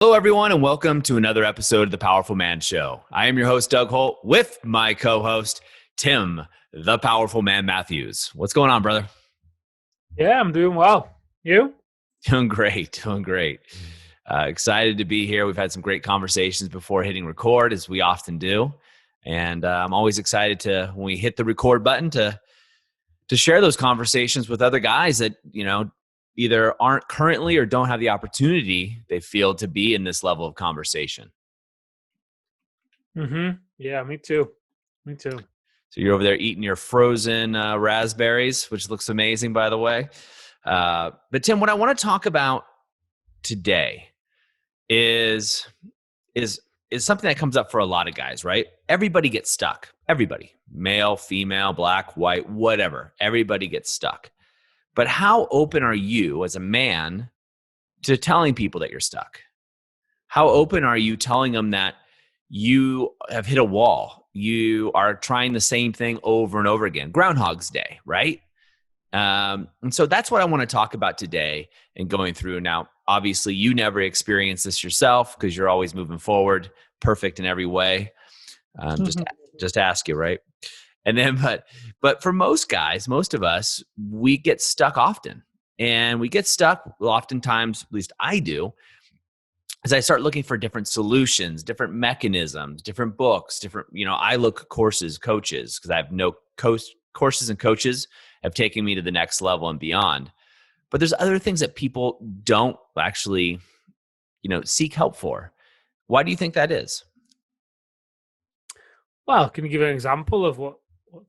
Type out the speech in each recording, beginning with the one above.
Hello, everyone, and welcome to another episode of the Powerful Man Show. I am your host, Doug Holt, with my co-host, Tim, the Powerful Man Matthews. What's going on, brother? Yeah, I'm doing well. You? Doing great, doing great. Excited to be here. We've had some great conversations before hitting record, as we often do. And I'm always excited to, when we hit the record button, to share those conversations with other guys that, either aren't currently or don't have the opportunity they feel to be in this level of conversation. Yeah, me too. Me too. So you're over there eating your frozen raspberries, which looks amazing, by the way. But Tim, what I want to talk about today is is is something that comes up for a lot of guys, right? Everybody gets stuck. Everybody, male, female, black, white, whatever. Everybody gets stuck. But how open are you as a man to telling people that you're stuck? How open are you telling them that you have hit a wall? You are trying the same thing over and over again. Groundhog's Day, right? And so that's what I want to talk about today and going through. Now, obviously, you never experienced this yourself because you're always moving forward, perfect in every way. Just ask you, right? And then, but for most guys, most of us, we get stuck often, and we get stuck oftentimes. At least I do, as I start looking for different solutions, different mechanisms, different books, I look at courses, coaches, because I have no courses and coaches have taken me to the next level and beyond. But there's other things that people don't actually, seek help for. Why do you think that is? Well, can you give an example of what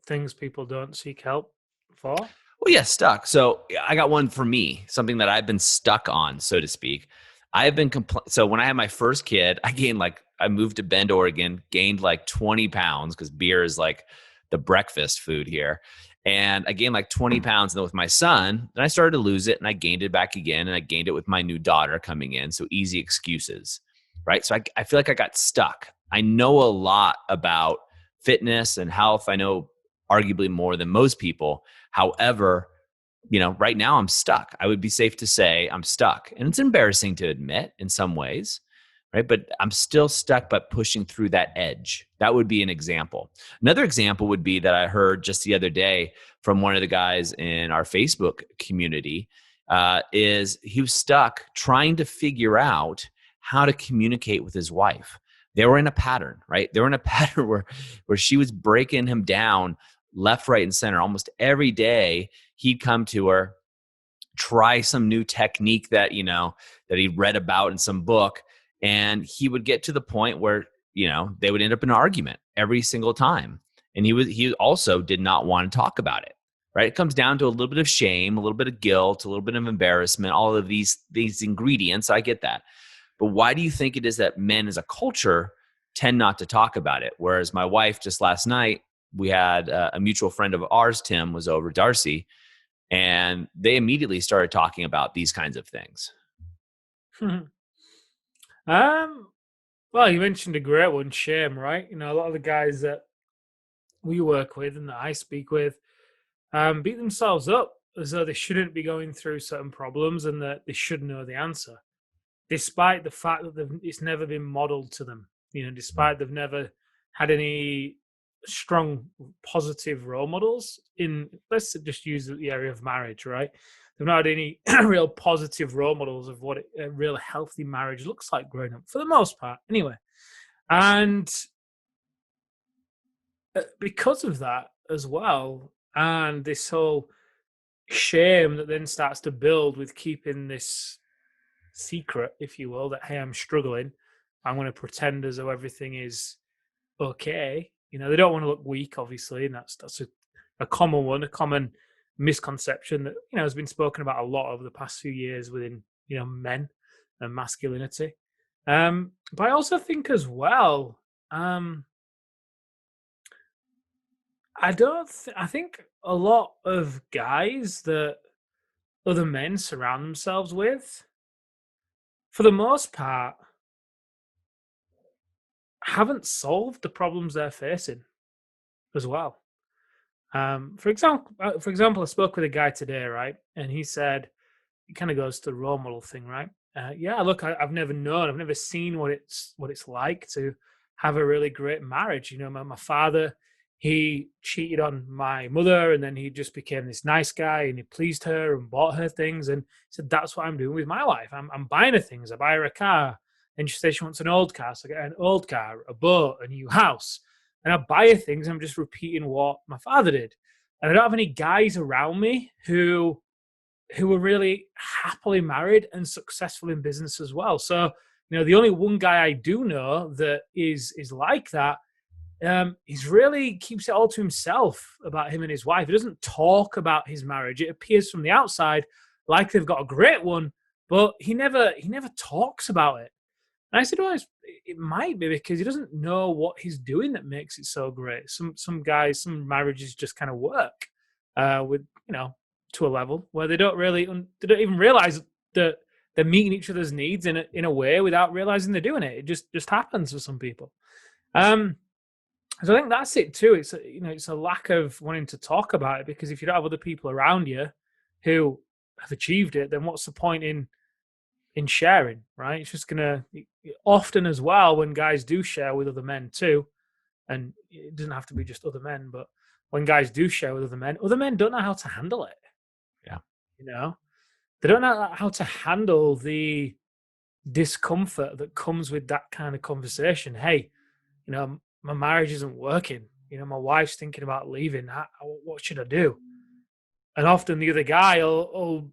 things people don't seek help for? Well, yeah, stuck. So I got one for me, something that I've been stuck on, so to speak. I've been so when I had my first kid, I moved to Bend, Oregon, gained like 20 pounds because beer is like the breakfast food here. And I gained like 20 pounds. And then with my son, then I started to lose it and I gained it back again. And I gained it with my new daughter coming in. So easy excuses, right? So I feel like I got stuck. I know a lot about fitness and health. I know arguably more than most people. However, right now I'm stuck. I would be safe to say I'm stuck. And it's embarrassing to admit in some ways, right? But I'm still stuck, but pushing through that edge. That would be an example. Another example would be that I heard just the other day from one of the guys in our Facebook community, is he was stuck trying to figure out how to communicate with his wife. They were in a pattern, right? They were in a pattern where she was breaking him down left, right, and center. Almost every day he'd come to her, try some new technique that he read about in some book, and he would get to the point where they would end up in an argument every single time. And he also did not want to talk about it, right? It comes down to a little bit of shame, a little bit of guilt, a little bit of embarrassment, all of these ingredients. I get that. But why do you think it is that men as a culture tend not to talk about it? Whereas my wife, just last night, we had a mutual friend of ours, Tim, was over, Darcy, and they immediately started talking about these kinds of things. Well, you mentioned a great one, shame, right? A lot of the guys that we work with and that I speak with beat themselves up as though they shouldn't be going through certain problems and that they should know the answer, despite the fact that it's never been modeled to them. Despite they've never had any strong positive role models in, let's just use the area of marriage, right? They've not had any real positive role models of what a real healthy marriage looks like growing up, for the most part anyway. And because of that as well, and this whole shame that then starts to build with keeping this secret, if you will, that, hey, I'm struggling, I'm going to pretend as though everything is okay. They don't want to look weak, obviously, and that's a common one, a common misconception that has been spoken about a lot over the past few years within men and masculinity. But I also think as well, I think a lot of guys that other men surround themselves with, for the most part, haven't solved the problems they're facing as well. For example, I spoke with a guy today, right? And he said, it kind of goes to the role model thing, right? yeah, look, I've never known, I've never seen what it's like to have a really great marriage. You know, my father, he cheated on my mother, and then he just became this nice guy, and he pleased her and bought her things. And he said, "That's what I'm doing with my wife. I'm buying her things. I buy her a car, and she says she wants an old car, so I get her an old car, a boat, a new house, and I buy her things. I'm just repeating what my father did, and I don't have any guys around me who were really happily married and successful in business as well. So, you know, the only one guy I do know that is like that, he's really keeps it all to himself about him and his wife. He doesn't talk about his marriage. It appears from the outside like they've got a great one, but he never talks about it. And I said, well, it might be because he doesn't know what he's doing that makes it so great. Some guys, some marriages just kind of work with, you know, to a level where they don't even realize that they're meeting each other's needs in a way without realizing they're doing it. It just happens for some people. So I think that's it too. It's a lack of wanting to talk about it, because if you don't have other people around you who have achieved it, then what's the point in sharing, right? It's just gonna often as well when guys do share with other men too, and it doesn't have to be just other men, but when guys do share with other men don't know how to handle it. Yeah. You know, they don't know how to handle the discomfort that comes with that kind of conversation. Hey, you know, my marriage isn't working. You know, my wife's thinking about leaving. What should I do? And often the other guy will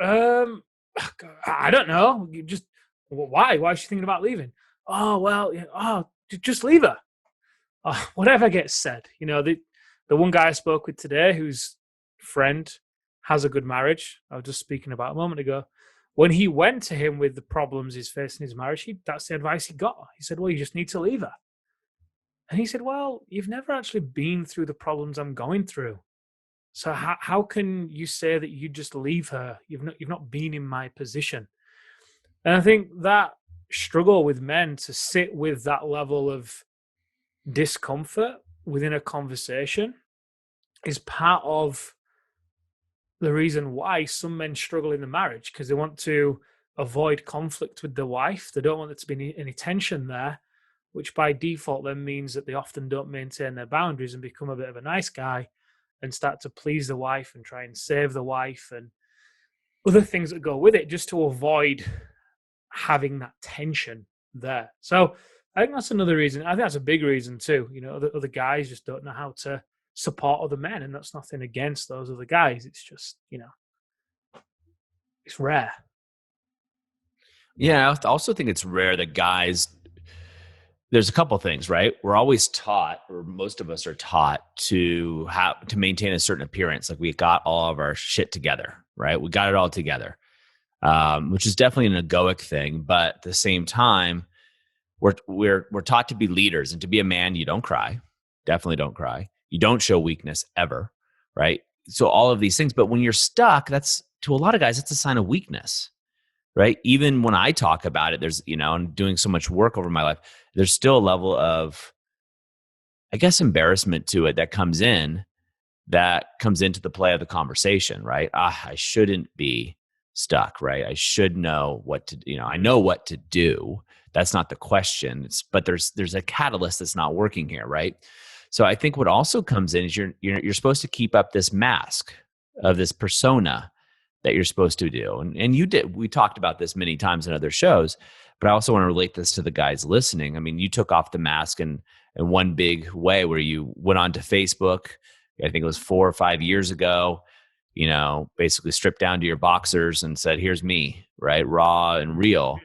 I don't know. You just why? Why is she thinking about leaving? Oh well, yeah, just leave her. Whatever gets said. You know, the one guy I spoke with today, whose friend has a good marriage, I was just speaking about a moment ago. When he went to him with the problems he's facing in his marriage, that's the advice he got. He said, "Well, you just need to leave her." And he said, "Well, you've never actually been through the problems I'm going through. So how can you say that you just leave her? You've not been in my position." And I think that struggle with men to sit with that level of discomfort within a conversation is part of the reason why some men struggle in the marriage, because they want to avoid conflict with their wife. They don't want there to be any tension there, which by default then means that they often don't maintain their boundaries and become a bit of a nice guy and start to please the wife and try and save the wife and other things that go with it, just to avoid having that tension there. So I think that's another reason. I think that's a big reason too. You know, other guys just don't know how to support other men, and that's nothing against those other guys. It's just, you know, it's rare. Yeah, I also think it's rare that guys. There's a couple things, right? We're always taught, or most of us are taught, to maintain a certain appearance. Like we got all of our shit together, right? We got it all together, which is definitely an egoic thing. But at the same time, we're taught to be leaders, and to be a man, you don't cry. Definitely don't cry. You don't show weakness ever, right? So all of these things. But when you're stuck, that's, to a lot of guys, that's a sign of weakness. Right. Even when I talk about it, there's, you know, I'm doing so much work over my life, there's still a level of, I guess, embarrassment to it that comes into the play of the conversation. Right. I shouldn't be stuck. Right. I should know what to, I know what to do. That's not the question. But there's a catalyst that's not working here. Right. So I think what also comes in is you're supposed to keep up this mask of this persona that you're supposed to do. And you did. We talked about this many times in other shows, but I also want to relate this to the guys listening. I mean, you took off the mask in one big way, where you went onto Facebook, I think it was 4 or 5 years ago, basically stripped down to your boxers and said, "Here's me," right? Raw and real.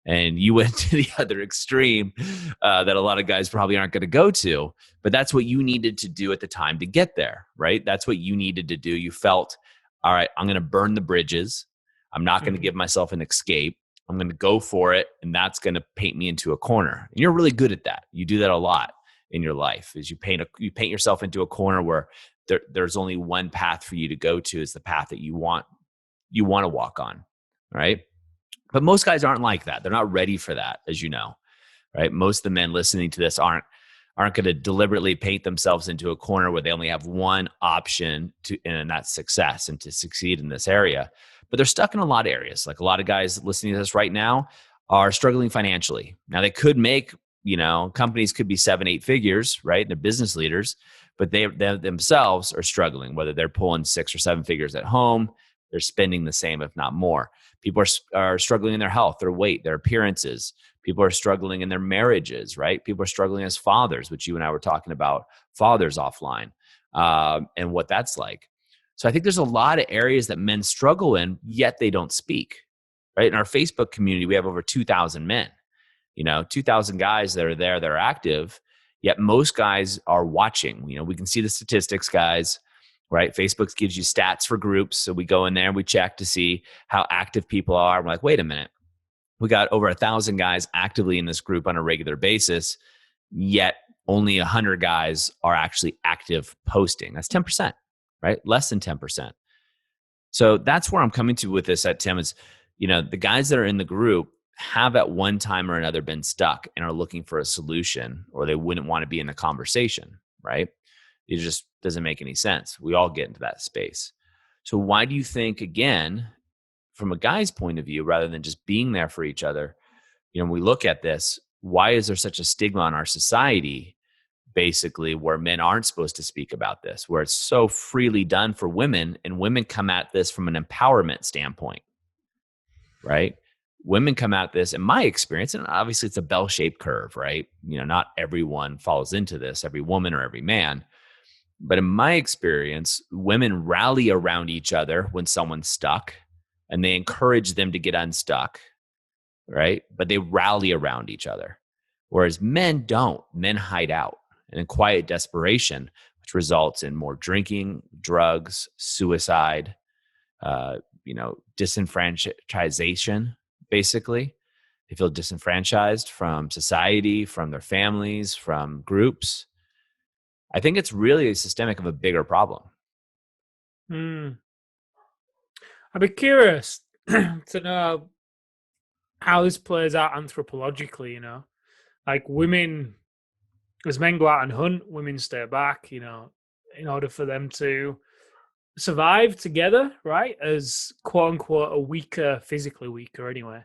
And you went to the other extreme that a lot of guys probably aren't going to go to, but that's what you needed to do at the time to get there, right? That's what you needed to do. You felt, all right, I'm going to burn the bridges. I'm not going to give myself an escape. I'm going to go for it. And that's going to paint me into a corner. And you're really good at that. You do that a lot in your life, is you paint yourself into a corner where there's only one path for you to go to, is the path that you want to walk on. Right. But most guys aren't like that. They're not ready for that, as you know, right? Most of the men listening to this aren't going to deliberately paint themselves into a corner where they only have one option and that's success and to succeed in this area. but they're stuck in a lot of areas. Like a lot of guys listening to this right now are struggling financially. Now they could make, companies could be 7, 8 figures, right? They're business leaders, but they themselves are struggling, whether they're pulling 6 or 7 figures at home, they're spending the same, if not more. People are struggling in their health, their weight, their appearances. People are struggling in their marriages, right? People are struggling as fathers, which you and I were talking about, fathers offline, and what that's like. So I think there's a lot of areas that men struggle in, yet they don't speak, right? In our Facebook community, we have over 2,000 men, 2,000 guys that are there that are active, yet most guys are watching. We can see the statistics, guys, right? Facebook gives you stats for groups. So we go in there and we check to see how active people are. We're like, wait a minute. We got over 1,000 guys actively in this group on a regular basis, yet only 100 guys are actually active posting. That's 10%, right? Less than 10%. So that's where I'm coming to with this at Tim is, the guys that are in the group have at one time or another been stuck and are looking for a solution, or they wouldn't want to be in the conversation, right? It just doesn't make any sense. We all get into that space. So why do you think, again, from a guy's point of view, rather than just being there for each other, when we look at this, why is there such a stigma in our society, basically, where men aren't supposed to speak about this, where it's so freely done for women, and women come at this from an empowerment standpoint, right? Women come at this, in my experience, and obviously it's a bell-shaped curve, right? Not everyone falls into this, every woman or every man. But in my experience, women rally around each other when someone's stuck, and they encourage them to get unstuck, right? But they rally around each other. Whereas men don't. Men hide out and in quiet desperation, which results in more drinking, drugs, suicide, disenfranchisation, basically. They feel disenfranchised from society, from their families, from groups. I think it's really systemic of a bigger problem. I'd be curious to know how this plays out anthropologically, like women, as men go out and hunt, women stay back, in order for them to survive together, right? As quote unquote a weaker, physically weaker anyway,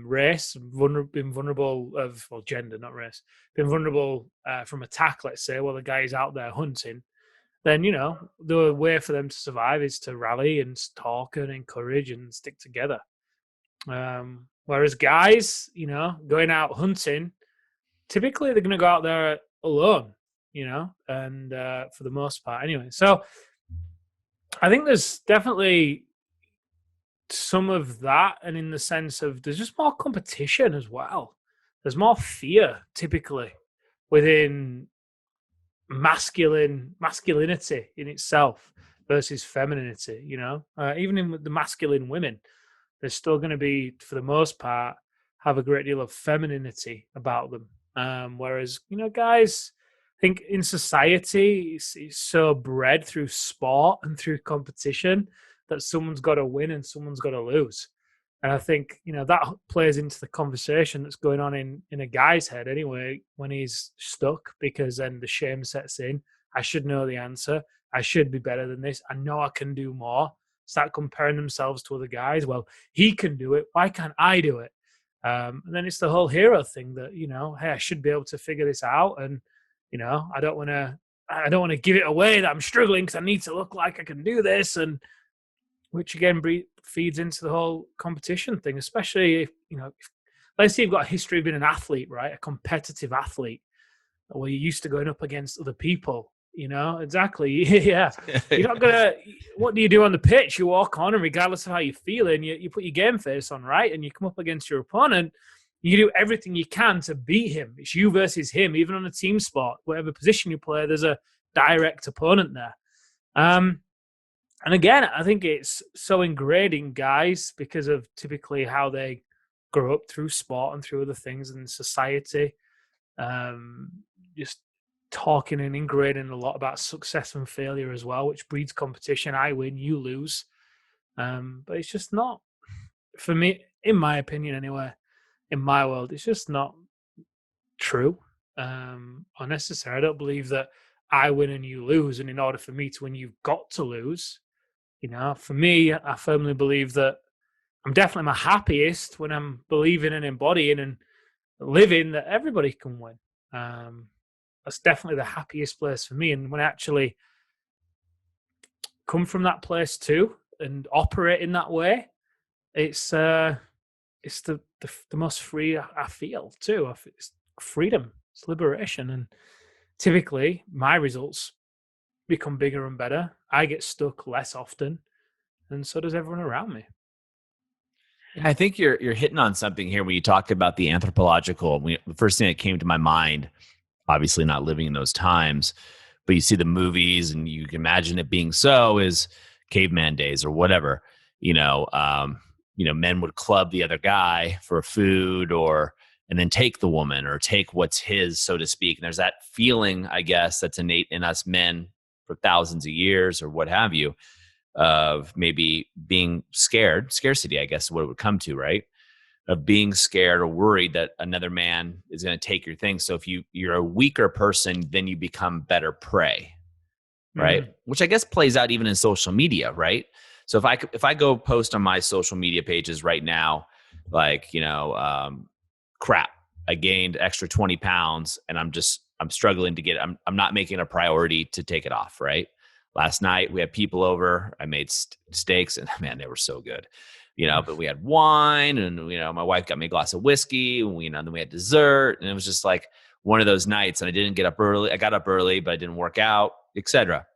race, been vulnerable of, well, gender, not race, been vulnerable from attack, let's say, while the guy is out there hunting, then, the way for them to survive is to rally and talk and encourage and stick together. Whereas guys, going out hunting, typically they're going to go out there alone, and for the most part anyway. So I think there's definitely some of that, and in the sense of there's just more competition as well. There's more fear typically within masculinity in itself versus femininity, even in the masculine women, there's still going to be, for the most part, have a great deal of femininity about them. Whereas, guys, I think in society, it's so bred through sport and through competition that someone's got to win and someone's got to lose. And I think, that plays into the conversation that's going on in a guy's head anyway, when he's stuck, because then the shame sets in. I should know the answer. I should be better than this. I know I can do more. Start comparing themselves to other guys. Well, he can do it. Why can't I do it? And then it's the whole hero thing that, hey, I should be able to figure this out. And, I don't want to give it away that I'm struggling because I need to look like I can do this. And which again feeds into the whole competition thing, especially if, let's say you've got a history of being an athlete, right? A competitive athlete, where you're used to going up against other people, exactly. Yeah. You're not going to, what do you do on the pitch? You walk on, and regardless of how you're feeling, you put your game face on, right? And you come up against your opponent, you do everything you can to beat him. It's you versus him, even on a team sport, whatever position you play, there's a direct opponent there. And again, I think it's so ingrained in guys because of typically how they grow up through sport and through other things in society. Just talking and ingraining a lot about success and failure as well, which breeds competition. I win, you lose. But it's just not, for me, in my opinion anyway, in my world, it's just not true or necessary. I don't believe that I win and you lose, and in order for me to win, you've got to lose. You know, for me, I firmly believe that I'm definitely my happiest when I'm believing and embodying and living that everybody can win. Um, that's definitely the happiest place for me. And when I actually come from that place too and operate in that way, it's the most free I feel too. It's freedom, it's liberation, and typically my results become bigger and better. I get stuck less often, and so does everyone around me. I think you're hitting on something here when you talk about the anthropological. The first thing that came to my mind, obviously not living in those times, but you see the movies and you can imagine it being so, is caveman days or whatever. Men would club the other guy for food, or and then take the woman or take what's his, so to speak. And there's that feeling, I guess, that's innate in us men for thousands of years or what have you, of maybe being scared, scarcity, I guess is what it would come to, right? Of being scared or worried that another man is going to take your thing. So if you're a weaker person, then you become better prey, right? Which I guess plays out even in social media, right? So if I go post on my social media pages right now, like, crap, I gained extra 20 pounds and I'm struggling to get, I'm not making a priority to take it off, right? Last night we had people over, I made steaks and man, they were so good, but we had wine and, my wife got me a glass of whiskey and, then we had dessert, and it was just like one of those nights. And I didn't get up early. I got up early, but I didn't work out, etc.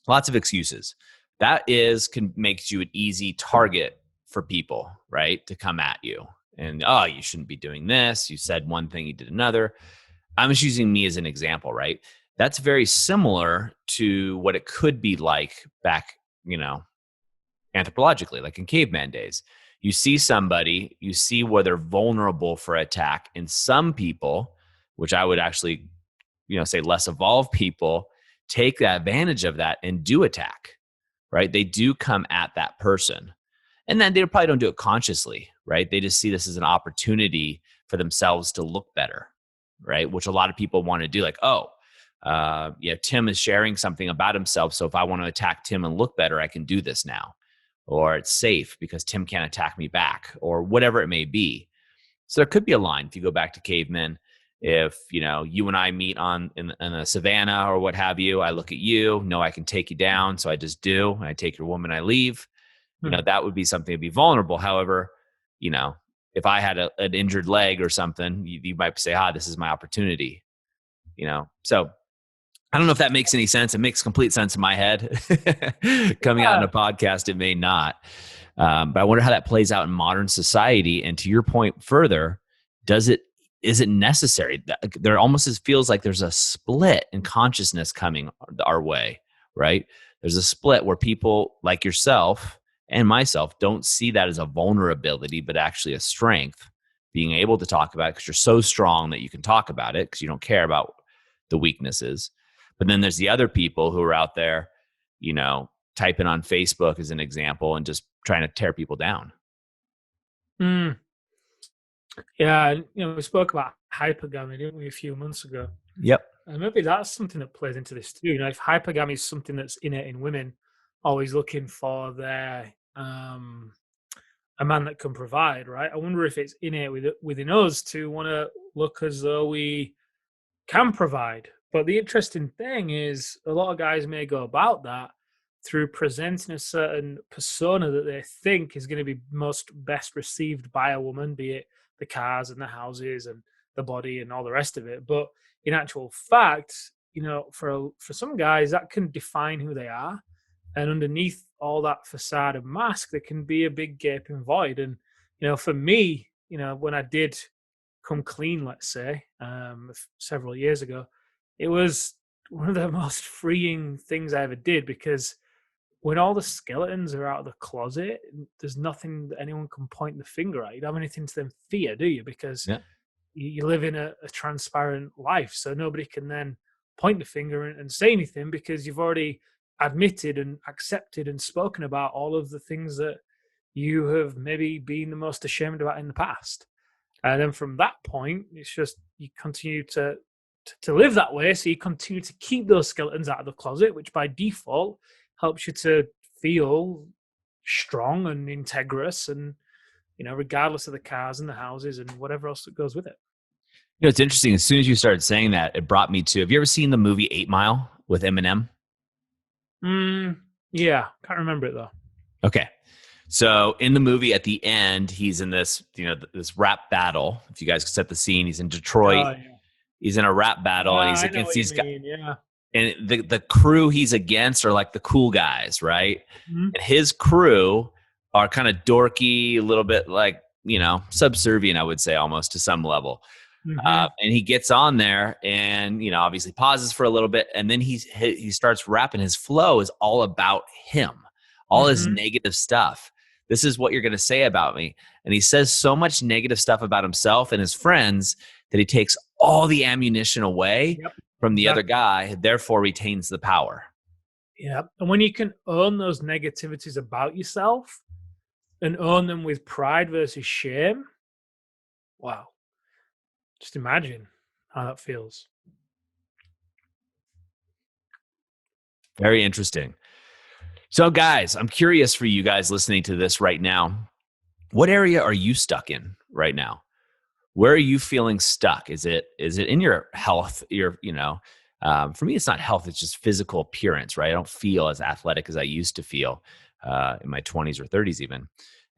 Lots of excuses. That can make you an easy target for people, right? To come at you and, oh, you shouldn't be doing this. You said one thing, you did another. I'm just using me as an example, right? That's very similar to what it could be like back, anthropologically, like in caveman days. You see somebody, you see where they're vulnerable for attack. And some people, which I would actually, say less evolved people, take advantage of that and do attack, right? They do come at that person. And then they probably don't do it consciously, right? They just see this as an opportunity for themselves to look better, right? Which a lot of people want to do, like, Tim is sharing something about himself. So if I want to attack Tim and look better, I can do this now. Or it's safe because Tim can't attack me back, or whatever it may be. So there could be a line if you go back to cavemen. If, you and I meet in a savannah or what have you, I look at you, know I can take you down. So I just do. And I take your woman, I leave. That would be something to be vulnerable. However, if I had an injured leg or something, you might say, this is my opportunity, So I don't know if that makes any sense. It makes complete sense in my head. Coming out in a podcast, it may not. But I wonder how that plays out in modern society. And to your point further, is it necessary? There almost feels like there's a split in consciousness coming our way, right? There's a split where people like yourself and myself don't see that as a vulnerability, but actually a strength, being able to talk about it because you're so strong that you can talk about it because you don't care about the weaknesses. But then there's the other people who are out there, typing on Facebook as an example and just trying to tear people down. Yeah, we spoke about hypergamy, didn't we, a few months ago? Yep. And maybe that's something that plays into this too. If hypergamy is something that's innate in women, always looking for their a man that can provide, right? I wonder if it's innate within us to want to look as though we can provide. But the interesting thing is a lot of guys may go about that through presenting a certain persona that they think is going to be best received by a woman, be it the cars and the houses and the body and all the rest of it. But in actual fact, for some guys, that can define who they are. And underneath all that facade and mask, there can be a big gaping void. And, for me, when I did come clean, let's say, several years ago, it was one of the most freeing things I ever did, because when all the skeletons are out of the closet, there's nothing that anyone can point the finger at. You don't have anything to then fear, do you? Because you live in a transparent life. So nobody can then point the finger and say anything, because you've already admitted and accepted and spoken about all of the things that you have maybe been the most ashamed about in the past. And then from that point, it's just you continue to live that way. So you continue to keep those skeletons out of the closet, which by default helps you to feel strong and integrous, and regardless of the cars and the houses and whatever else that goes with it. It's interesting. As soon as you started saying that, it brought me to, have you ever seen the movie 8 Mile with Eminem? Yeah, can't remember it though. Okay. So in the movie at the end, he's in this, this rap battle. If you guys could set the scene, he's in Detroit. Oh, yeah. He's in a rap battle and he's against these guys. Yeah. And the crew he's against are like the cool guys, right? Mm-hmm. And his crew are kind of dorky, a little bit like, subservient, I would say, almost to some level. Mm-hmm. And he gets on there and, obviously pauses for a little bit. And then he starts rapping. His flow is all about him, all his negative stuff. This is what you're going to say about me. And he says so much negative stuff about himself and his friends that he takes all the ammunition away from the other guy, therefore retains the power. Yeah. And when you can own those negativities about yourself and own them with pride versus shame, wow. Just imagine how that feels. Very interesting. So guys, I'm curious for you guys listening to this right now. What area are you stuck in right now? Where are you feeling stuck? Is it in your health? For me, it's not health. It's just physical appearance, right? I don't feel as athletic as I used to feel in my 20s or 30s even.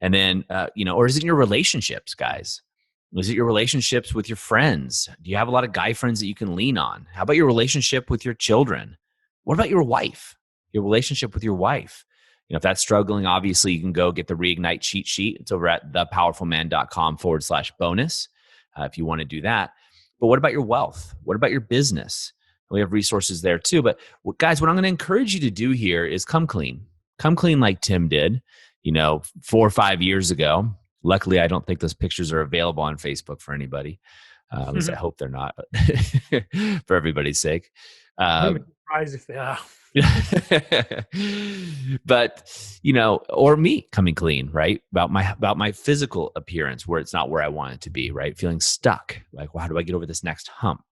And then, or is it in your relationships, guys? Is it your relationships with your friends? Do you have a lot of guy friends that you can lean on? How about your relationship with your children? What about your wife? Your relationship with your wife? If that's struggling, obviously you can go get the Reignite cheat sheet. It's over at thepowerfulman.com/bonus if you want to do that. But what about your wealth? What about your business? We have resources there too. But guys, what I'm going to encourage you to do here is come clean. Come clean like Tim did, 4 or 5 years ago. Luckily, I don't think those pictures are available on Facebook for anybody. At least I hope they're not, but for everybody's sake. I'm surprised if they are. But, or me coming clean, right? About my physical appearance where it's not where I want it to be, right? Feeling stuck. Like, well, how do I get over this next hump?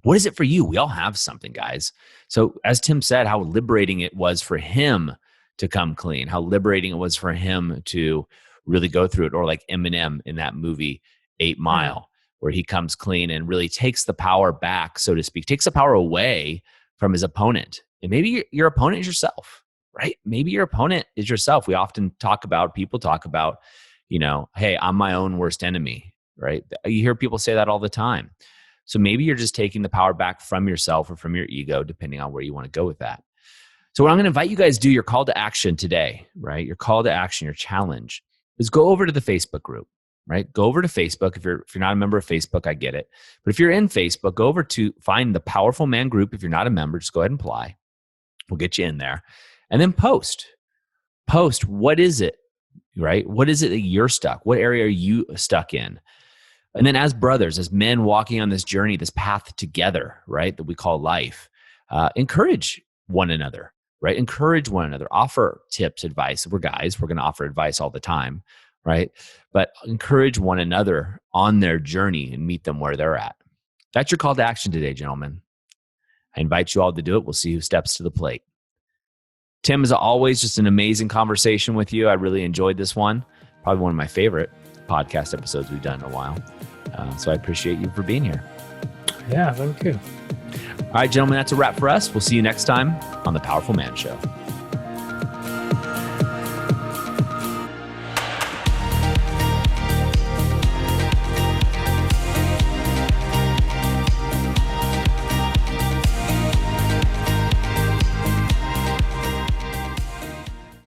What is it for you? We all have something, guys. So as Tim said, how liberating it was for him to come clean, how liberating it was for him to really go through it. Or like Eminem in that movie, 8 Mile, where he comes clean and really takes the power back, so to speak, takes the power away from his opponent. And maybe your opponent is yourself, right? Maybe your opponent is yourself. We often people talk about, hey, I'm my own worst enemy, right? You hear people say that all the time. So maybe you're just taking the power back from yourself or from your ego, depending on where you want to go with that. So what I'm going to invite you guys to do, your call to action today, right? Your call to action, your challenge is go over to the Facebook group, right? Go over to Facebook. If you're not a member of Facebook, I get it. But if you're in Facebook, go over to find the Powerful Man group. If you're not a member, just go ahead and apply. We'll get you in there. And then post. What is it, right? What is it that you're stuck? What area are you stuck in? And then as brothers, as men walking on this journey, this path together, right, that we call life, encourage one another, right? Encourage one another. Offer tips, advice. We're guys. We're going to offer advice all the time, right? But encourage one another on their journey and meet them where they're at. That's your call to action today, gentlemen. I invite you all to do it. We'll see who steps to the plate. Tim, as always, just an amazing conversation with you. I really enjoyed this one. Probably one of my favorite podcast episodes we've done in a while. So I appreciate you for being here. Yeah, thank you. All right, gentlemen, that's a wrap for us. We'll see you next time on The Powerful Man Show.